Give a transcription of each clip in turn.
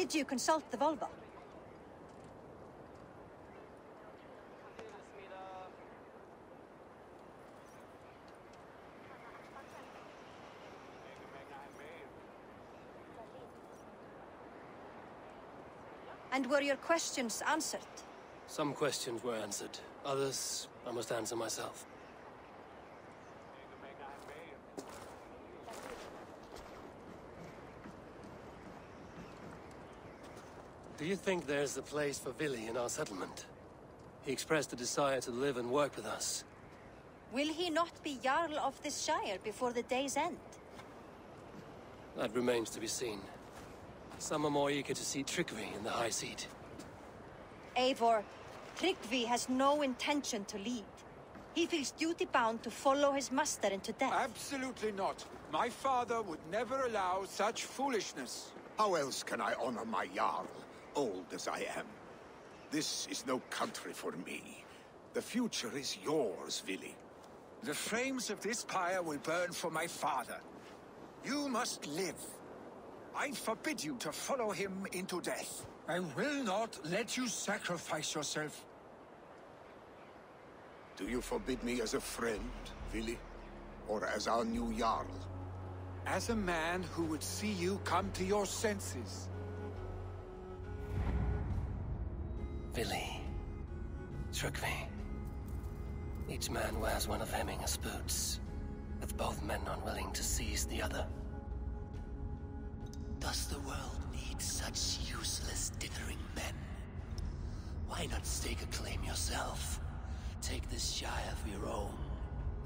Did you consult the Volvo? And were your questions answered? Some questions were answered. Others, I must answer myself. Do you think there's a place for Vili in our settlement? He expressed a desire to live and work with us. Will he not be Jarl of this shire before the day's end? That remains to be seen. Some are more eager to see Tryggvi in the high seat. Eivor, Tryggvi has no intention to lead. He feels duty-bound to follow his master into death. Absolutely not. My father would never allow such foolishness. How else can I honor my Jarl, old as I am? This is no country for me. The future is yours, Vili. The flames of this pyre will burn for my father. You must live. I forbid you to follow him into death. I will not let you sacrifice yourself. Do you forbid me as a friend, Vili? Or as our new Jarl? As a man who would see you come to your senses. Vili. Tryggvi. Each man wears one of Hemminger's boots, with both men unwilling to seize the other. Does the world need such useless, dithering men? Why not stake a claim yourself? Take this shire for your own.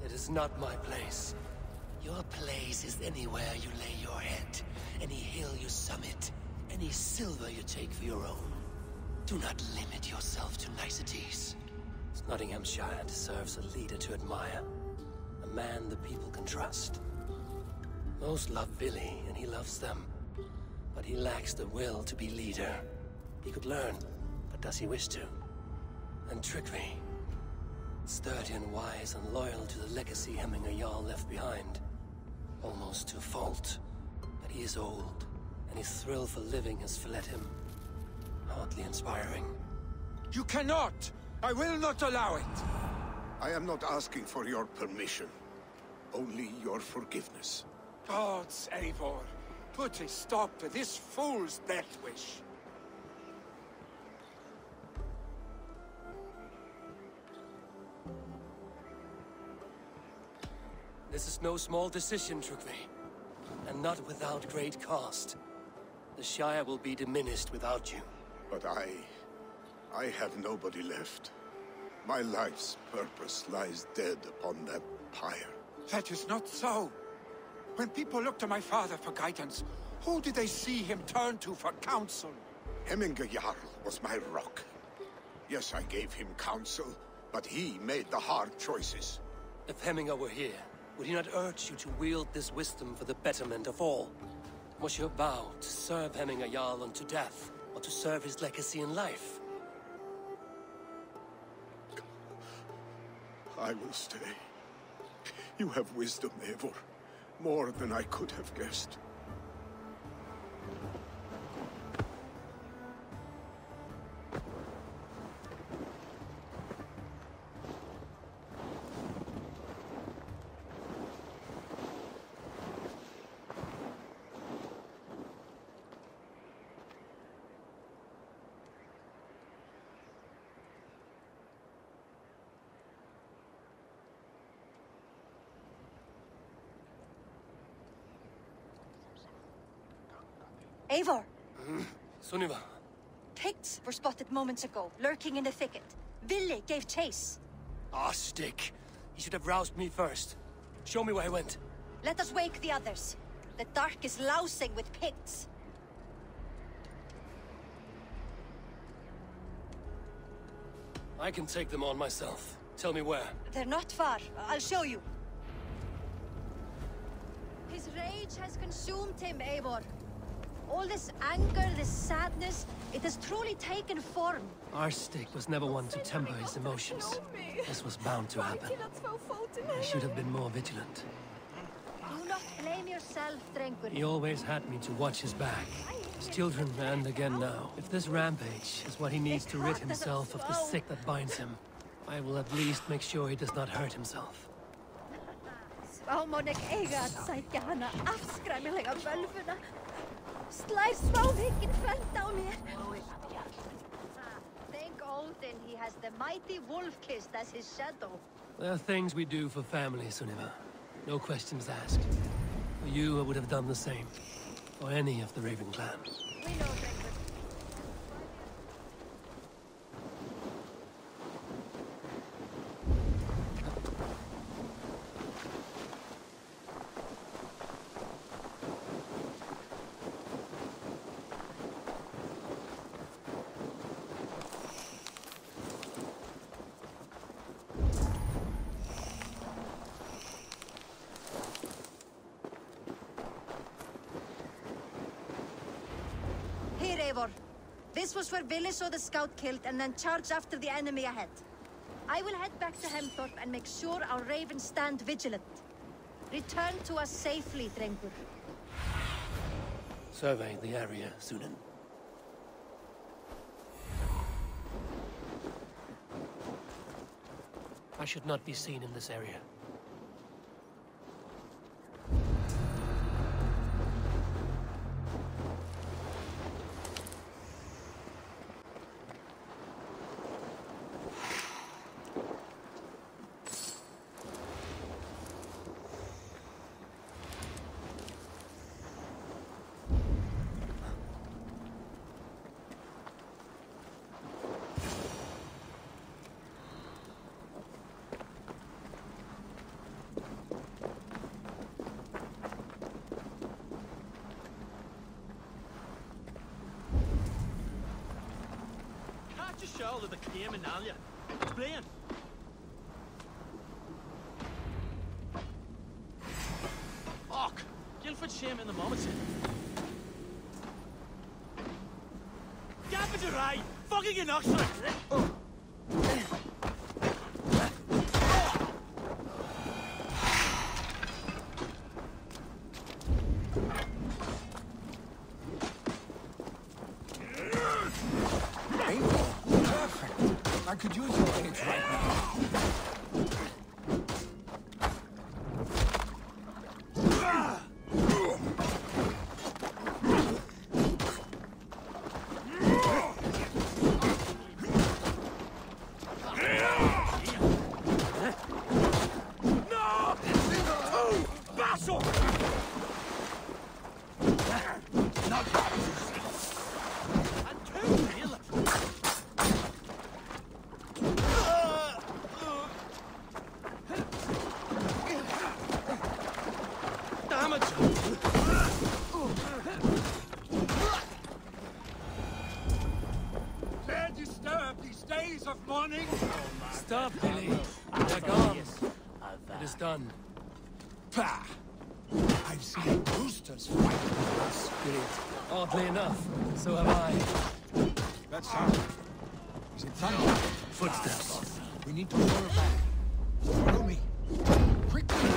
It is not my place. Your place is anywhere you lay your head, any hill you summit, any silver you take for your own. Do not limit yourself to niceties. Nottinghamshire deserves a leader to admire. A man the people can trust. Most love Vili, and he loves them. But he lacks the will to be leader. He could learn, but does he wish to? And Tryggvi. Sturdy and wise and loyal to the legacy Hemminger Jarl left behind. Almost to a fault. But he is old, and his thrill for living has fled him. Hardly inspiring. You cannot! I will not allow it! I am not asking for your permission. Only your forgiveness. Gods, Eivor, put a stop to this fool's death wish. This is no small decision, Tryggvi. And not without great cost. The Shire will be diminished without you. But I have nobody left. My life's purpose lies dead upon that pyre. That is not so. When people look to my father for guidance, who did they see him turn to for counsel? Hemminger Jarl was my rock. Yes, I gave him counsel, but he made the hard choices. If Hemminger were here, would he not urge you to wield this wisdom for the betterment of all? Was your vow to serve Hemminger Jarl unto death, or to serve his legacy in life? I will stay. You have wisdom, Eivor. More than I could have guessed. Eivor! Sunniva. Picts were spotted moments ago, lurking in the thicket. Vili gave chase. Ah, stick. He should have roused me first. Show me where he went. Let us wake the others. The dark is lousing with Picts. I can take them on myself. Tell me where. They're not far. I'll show you. His rage has consumed him, Eivor. All this anger, this sadness, it has truly taken form. Our stick was never one to temper his emotions. This was bound to happen. I should have been more vigilant. Do not blame yourself, Drengur. He always had me to watch his back. his children, and again now. If this rampage is what he needs to rid himself of the sick that binds him, I will at least make sure he does not hurt himself. Svámonik eiga að sækja hana afskræmilega völvuna. Slær svámhygginn földa á mér. Thank Odin he has the mighty wolf-kissed as his shadow. There are things we do for family, Sunniva. No questions asked. For you, I would have done the same. For any of the Raven clan. We know, Drengur. Here, Eivor. This was where Vili saw the scout killed and then charged after the enemy ahead. I will head back to Hemthorpe and make sure our ravens stand vigilant. Return to us safely, Drengur. Survey the area, Sunan. I should not be seen in this area. Shoulder the came in Alia. It's playing. Och, Guildford shame in the moment. Gap it right. Fucking in Oxford. I could use your aid right now. Stop, Billy. They're gone. It is done. Pah! I've seen roosters fight with a spirit. Oddly enough, so have I. That sound. Is it thunder? Footsteps. We need to fall back. Follow me. Quickly!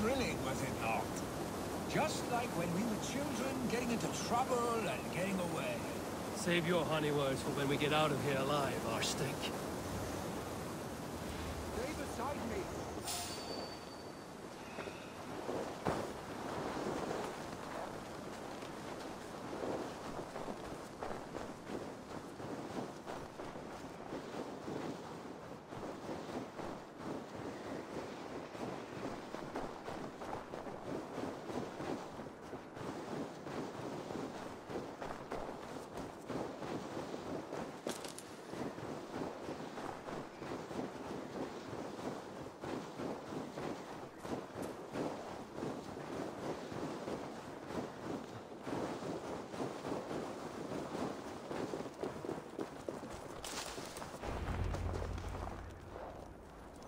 Thrilling, was it not? Just like when we were children, getting into trouble and getting away. Save your honey words for when we get out of here alive, Arstick. Stay beside me.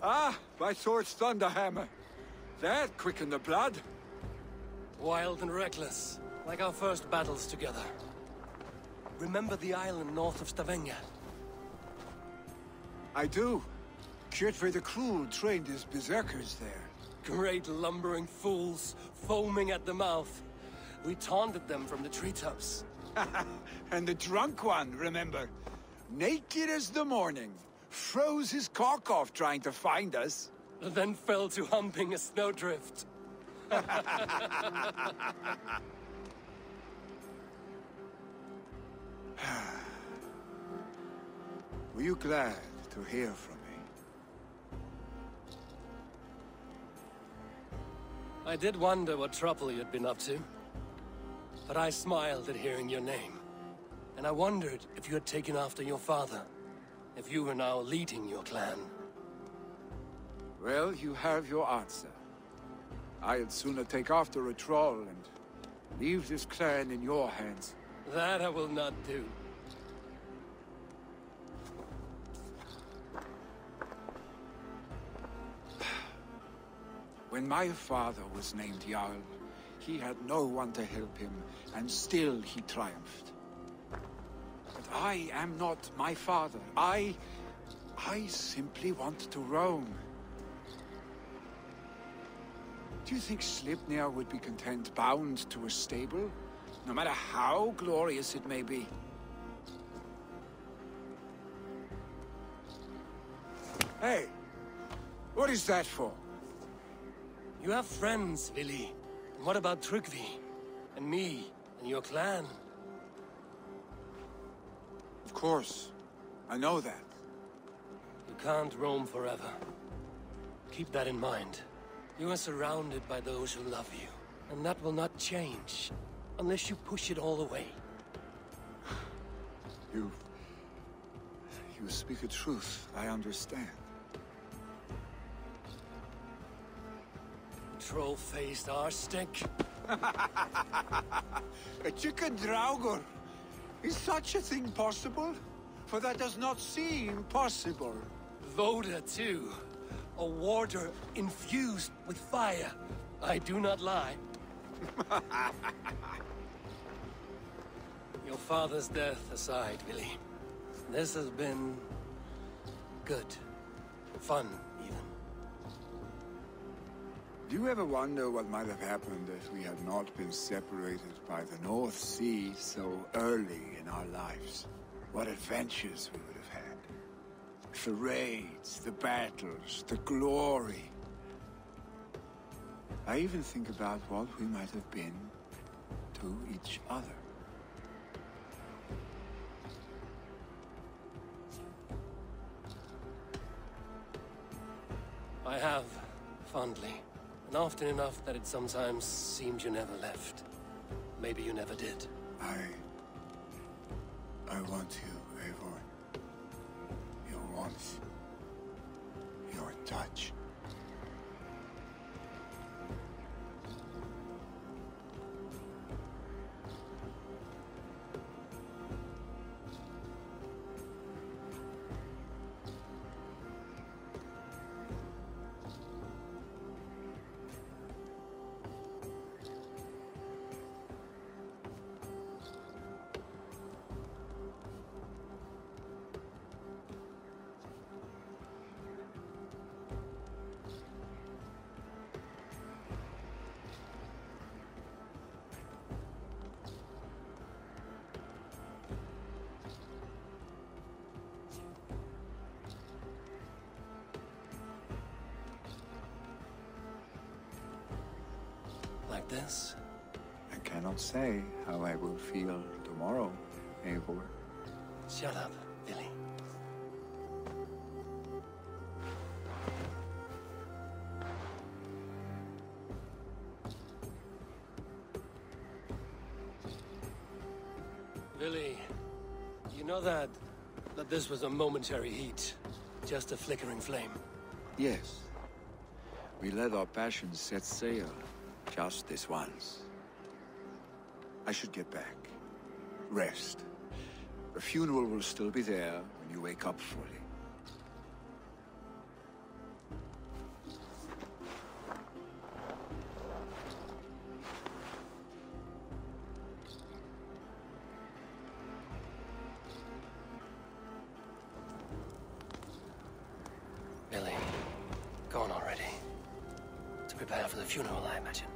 Ah, my sword's thunderhammer. That quickened the blood. Wild and reckless, like our first battles together. Remember the island north of Stavanger? I do. Kjotve the Cruel trained his berserkers there. Great lumbering fools, foaming at the mouth. We taunted them from the treetops. And the drunk one, remember? Naked as the morning. Froze his cock off trying to find us. Then fell to humping a snowdrift. Were you glad to hear from me? I did wonder what trouble you'd been up to. But I smiled at hearing your name. And I wondered if you had taken after your father. If you were now leading your clan. Well, you have your answer. I'd sooner take after a troll and leave this clan in your hands. That I will not do. When my father was named Jarl, he had no one to help him, and still he triumphed. But I am not my father. I simply want to roam. Do you think Sleipnir would be content bound to a stable? No matter how glorious it may be? Hey! What is that for? You have friends, Vili. And what about Tryggvi? And me? And your clan? Of course. I know that. You can't roam forever. Keep that in mind. You are surrounded by those who love you. And that will not change. Unless you push it all away. You speak a truth. I understand. Troll-faced arstick. A chicken draugur. Is such a thing possible? For that does not seem possible. Voda, too. A warder infused with fire. I do not lie. Your father's death aside, Vili. This has been... good. Fun, even. Do you ever wonder what might have happened if we had not been separated by the North Sea so early in our lives? What adventures we would have had. The raids, the battles, the glory. I even think about what we might have been to each other. I have, fondly. And often enough that it sometimes seems you never left. Maybe you never did. I want you, Eivor. Your warmth. Your touch. about this? I cannot say how I will feel tomorrow, Eivor. Shut up, Billy. Billy, you know that this was a momentary heat, just a flickering flame. Yes. We let our passions set sail, just this once. I should get back. Rest. The funeral will still be there when you wake up fully. Billy, go on already. To prepare for the funeral, I imagine.